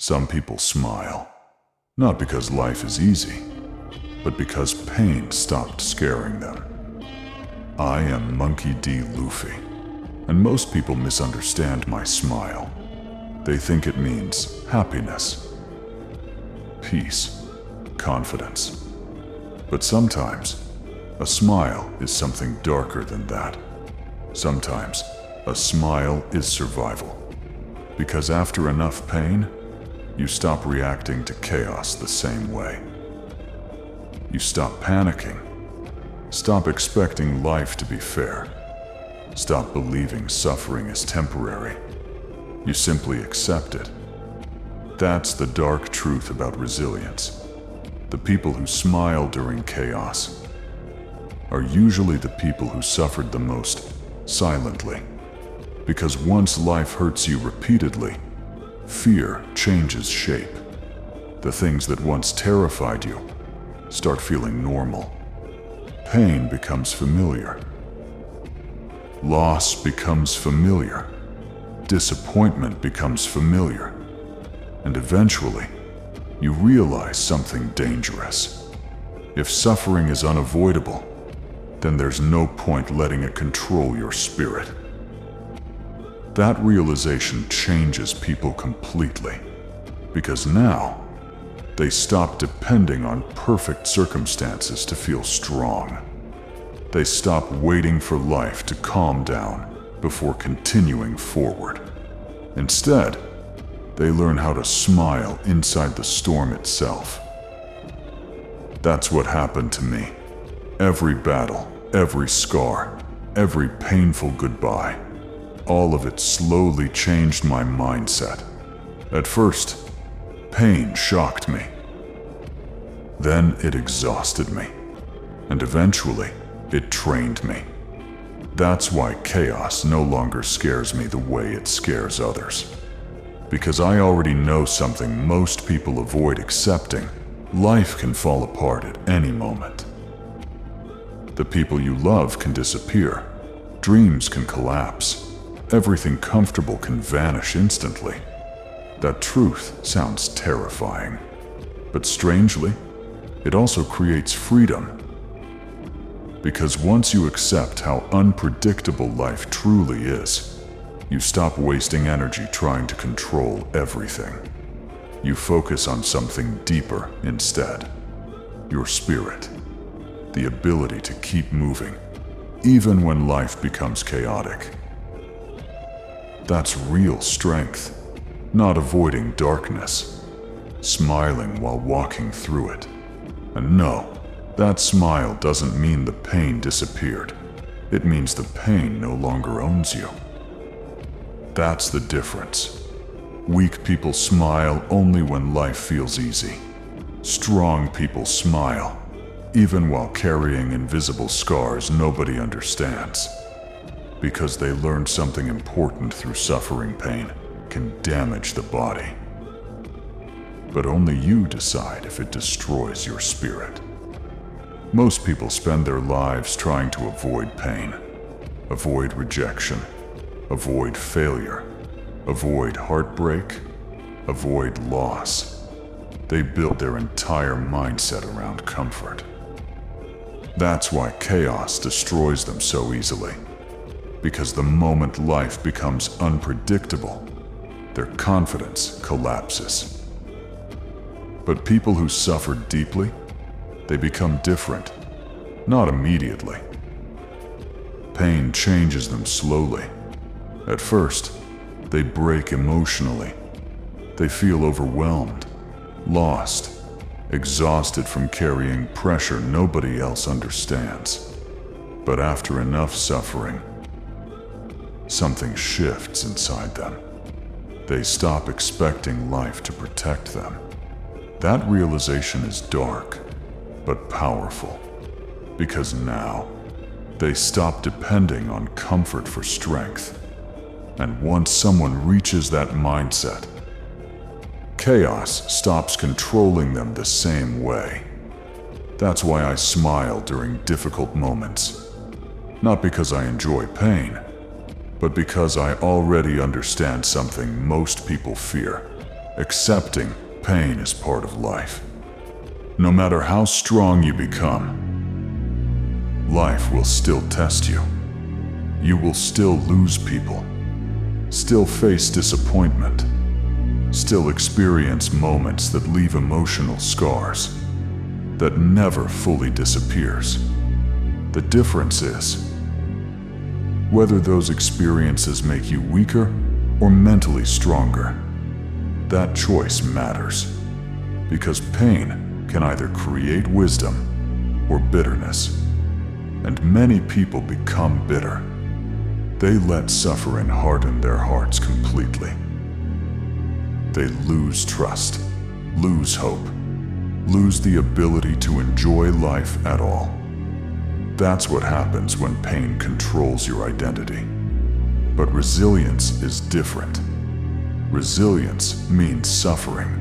Some people smile, not because life is easy, but because pain stopped scaring them. I am Monkey D. Luffy, and most people misunderstand my smile. They think it means happiness, peace, confidence. But sometimes, a smile is something darker than that. Sometimes, a smile is survival. Because after enough pain, you stop reacting to chaos the same way. You stop panicking. Stop expecting life to be fair. Stop believing suffering is temporary. You simply accept it. That's the dark truth about resilience. The people who smile during chaos are usually the people who suffered the most silently. Because once life hurts you repeatedly, fear changes shape. The things that once terrified you start feeling normal. Pain becomes familiar. Loss becomes familiar. Disappointment becomes familiar. And eventually, you realize something dangerous. If suffering is unavoidable, then there's no point letting it control your spirit. That realization changes people completely, because now they stop depending on perfect circumstances to feel strong. They stop waiting for life to calm down before continuing forward. Instead, they learn how to smile inside the storm itself. That's what happened to me. Every battle, every scar, every painful goodbye, all of it slowly changed my mindset. At first, pain shocked me. Then it exhausted me. And eventually, it trained me. That's why chaos no longer scares me the way it scares others. Because I already know something most people avoid accepting. Life can fall apart at any moment. The people you love can disappear. Dreams can collapse. Everything comfortable can vanish instantly. That truth sounds terrifying. But strangely, it also creates freedom. Because once you accept how unpredictable life truly is, you stop wasting energy trying to control everything. You focus on something deeper instead. Your spirit. The ability to keep moving, even when life becomes chaotic. That's real strength, not avoiding darkness, smiling while walking through it. And no, that smile doesn't mean the pain disappeared. It means the pain no longer owns you. That's the difference. Weak people smile only when life feels easy. Strong people smile, even while carrying invisible scars nobody understands. Because they learned something important through suffering. Pain can damage the body. But only you decide if it destroys your spirit. Most people spend their lives trying to avoid pain, avoid rejection, avoid failure, avoid heartbreak, avoid loss. They build their entire mindset around comfort. That's why chaos destroys them so easily. Because the moment life becomes unpredictable, their confidence collapses. But people who suffer deeply, they become different, not immediately. Pain changes them slowly. At first, they break emotionally. They feel overwhelmed, lost, exhausted from carrying pressure nobody else understands. But after enough suffering, something shifts inside them. They stop expecting life to protect them. That realization is dark, but powerful. Because now, they stop depending on comfort for strength. And once someone reaches that mindset, chaos stops controlling them the same way. That's why I smile during difficult moments. Not because I enjoy pain, but because I already understand something most people fear. accepting pain is part of life. No matter how strong you become, life will still test you. You will still lose people, still face disappointment, still experience moments that leave emotional scars that never fully disappears. The difference is whether those experiences make you weaker or mentally stronger. That choice matters, because pain can either create wisdom or bitterness. And many people become bitter. They let suffering harden their hearts completely. They lose trust, lose hope, lose the ability to enjoy life at all. That's what happens when pain controls your identity. But resilience is different. Resilience means suffering,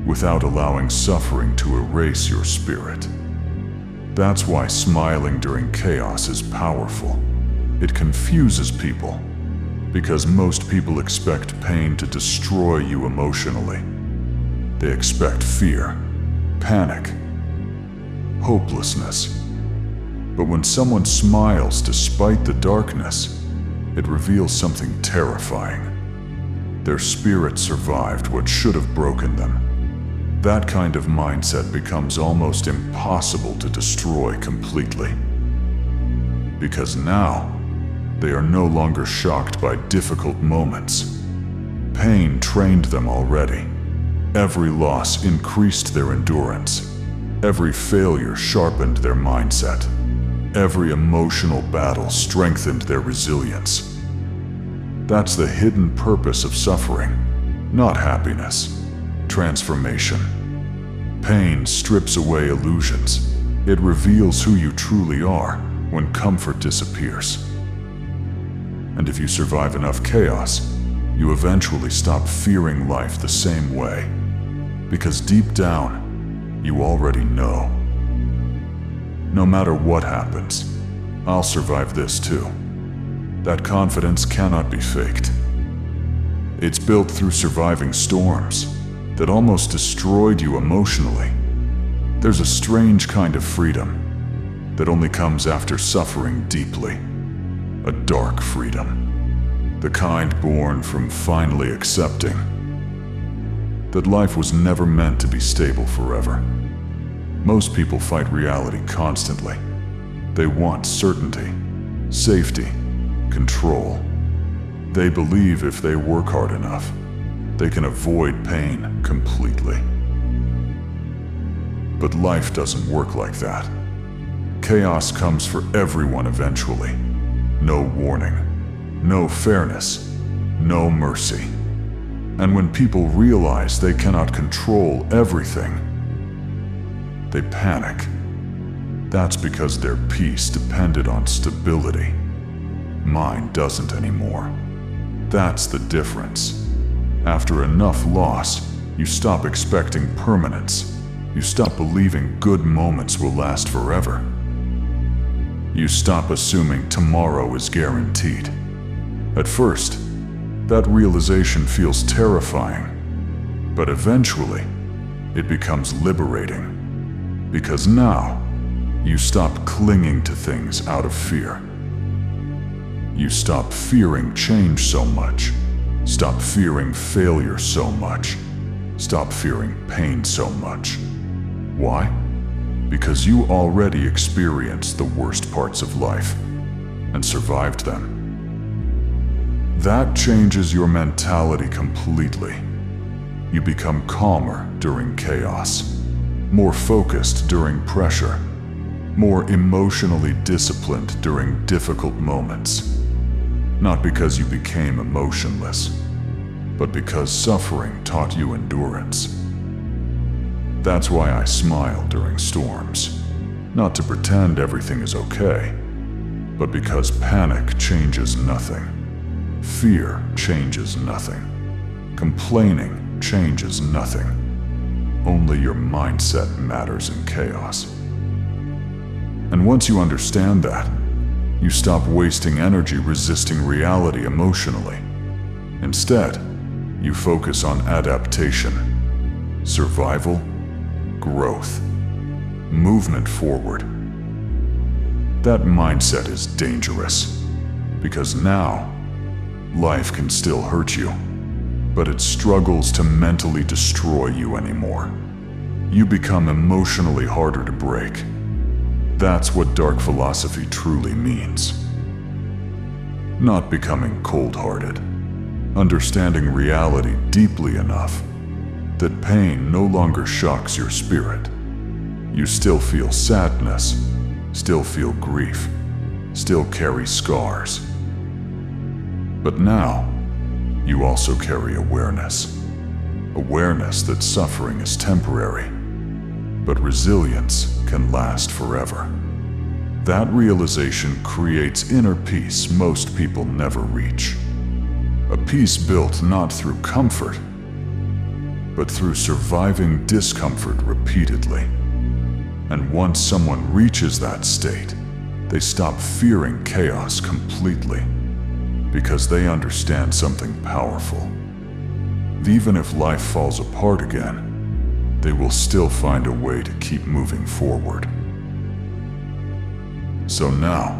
without allowing suffering to erase your spirit. That's why smiling during chaos is powerful. It confuses people, because most people expect pain to destroy you emotionally. They expect fear, panic, hopelessness. But when someone smiles despite the darkness, it reveals something terrifying. Their spirit survived what should have broken them. That kind of mindset becomes almost impossible to destroy completely. Because now, they are no longer shocked by difficult moments. Pain trained them already. Every loss increased their endurance. Every failure sharpened their mindset. Every emotional battle strengthened their resilience. That's the hidden purpose of suffering, not happiness, transformation. Pain strips away illusions. It reveals who you truly are when comfort disappears. And if you survive enough chaos, you eventually stop fearing life the same way. Because deep down, you already know. No matter what happens, I'll survive this too. That confidence cannot be faked. It's built through surviving storms that almost destroyed you emotionally. There's a strange kind of freedom that only comes after suffering deeply. A dark freedom. The kind born from finally accepting that life was never meant to be stable forever. Most people fight reality constantly. They want certainty, safety, control. They believe if they work hard enough, they can avoid pain completely. But life doesn't work like that. Chaos comes for everyone eventually. No warning, no fairness, no mercy. And when people realize they cannot control everything, they panic. That's because their peace depended on stability. Mine doesn't anymore. That's the difference. After enough loss, you stop expecting permanence. You stop believing good moments will last forever. You stop assuming tomorrow is guaranteed. At first, that realization feels terrifying, but eventually, it becomes liberating. Because now, you stop clinging to things out of fear. You stop fearing change so much. Stop fearing failure so much. Stop fearing pain so much. Why? Because you already experienced the worst parts of life and survived them. That changes your mentality completely. You become calmer during chaos, more focused during pressure, more emotionally disciplined during difficult moments. Not because you became emotionless, but because suffering taught you endurance. That's why I smile during storms. Not to pretend everything is okay, but because panic changes nothing. Fear changes nothing. Complaining changes nothing. Only your mindset matters in chaos. And once you understand that, you stop wasting energy resisting reality emotionally. Instead, You focus on adaptation, survival, growth, movement forward. That mindset is dangerous, because now, life can still hurt you, but it struggles to mentally destroy you anymore. You become emotionally harder to break. That's what dark philosophy truly means. Not becoming cold-hearted, understanding reality deeply enough that pain no longer shocks your spirit. You still feel sadness, still feel grief, still carry scars. But now, you also carry awareness. Awareness that suffering is temporary, but resilience can last forever. That realization creates inner peace most people never reach. A peace built not through comfort, but through surviving discomfort repeatedly. And once someone reaches that state, they stop fearing chaos completely, because they understand something powerful. Even if life falls apart again, they will still find a way to keep moving forward. So now,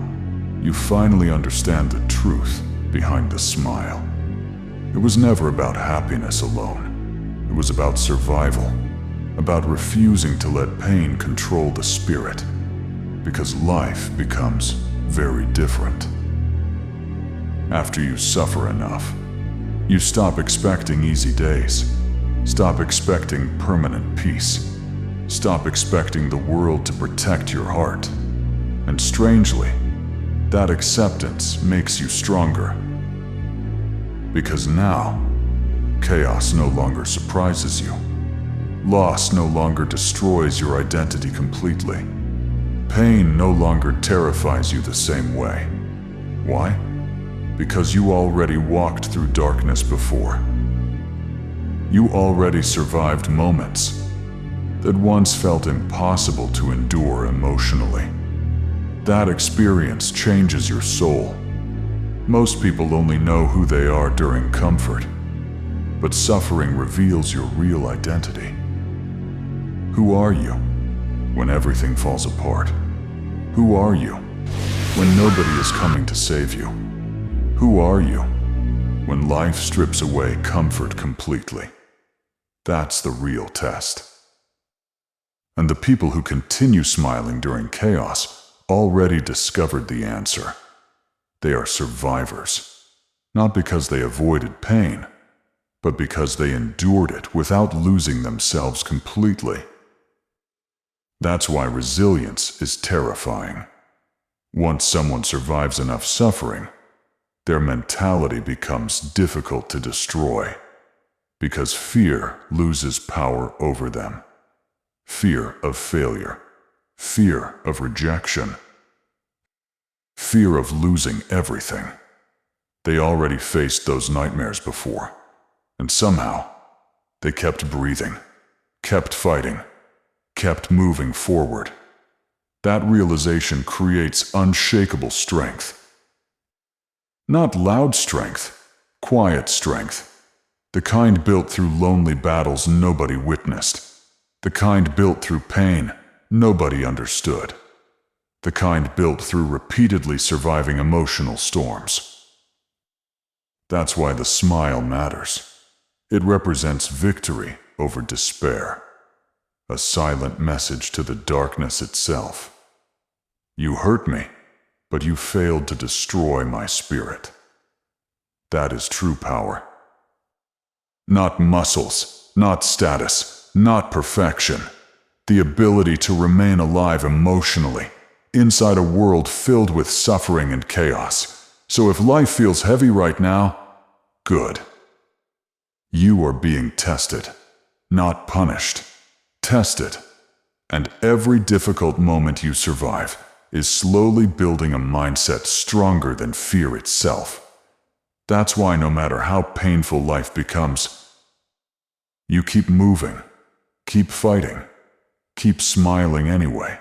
you finally understand the truth behind the smile. It was never about happiness alone. It was about survival, about refusing to let pain control the spirit, because life becomes very different. After you suffer enough, you stop expecting easy days, stop expecting permanent peace, stop expecting the world to protect your heart. And strangely, that acceptance makes you stronger. Because now, chaos no longer surprises you. Loss no longer destroys your identity completely. Pain no longer terrifies you the same way. Why? Because you already walked through darkness before. You already survived moments that once felt impossible to endure emotionally. That experience changes your soul. Most people only know who they are during comfort, but suffering reveals your real identity. Who are you when everything falls apart? Who are you when nobody is coming to save you? Who are you when life strips away comfort completely? That's the real test. And the people who continue smiling during chaos already discovered the answer. They are survivors, not because they avoided pain, but because they endured it without losing themselves completely. That's why resilience is terrifying. Once someone survives enough suffering, their mentality becomes difficult to destroy, because fear loses power over them. Fear of failure, fear of rejection, fear of losing everything. They already faced those nightmares before, and somehow they kept breathing, kept fighting, kept moving forward. That realization creates unshakable strength. Not loud strength, quiet strength. The kind built through lonely battles nobody witnessed. The kind built through pain nobody understood. The kind built through repeatedly surviving emotional storms. That's why the smile matters. It represents victory over despair. A silent message to the darkness itself. You hurt me, but you failed to destroy my spirit. That is true power. Not muscles, not status, not perfection. The ability to remain alive emotionally, inside a world filled with suffering and chaos. So if life feels heavy right now, good. You are being tested, not punished. Tested. And every difficult moment you survive is slowly building a mindset stronger than fear itself. That's why no matter how painful life becomes, you keep moving, keep fighting, keep smiling anyway.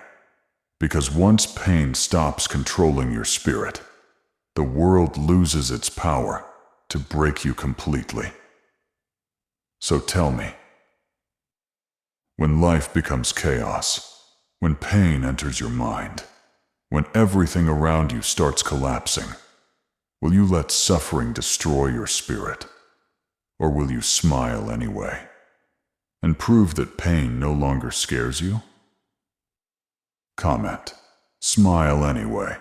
Because once pain stops controlling your spirit, the world loses its power to break you completely. So tell me, when life becomes chaos, when pain enters your mind, when everything around you starts collapsing, will you let suffering destroy your spirit? Or will you smile anyway and prove that pain no longer scares you? Comment. Smile anyway.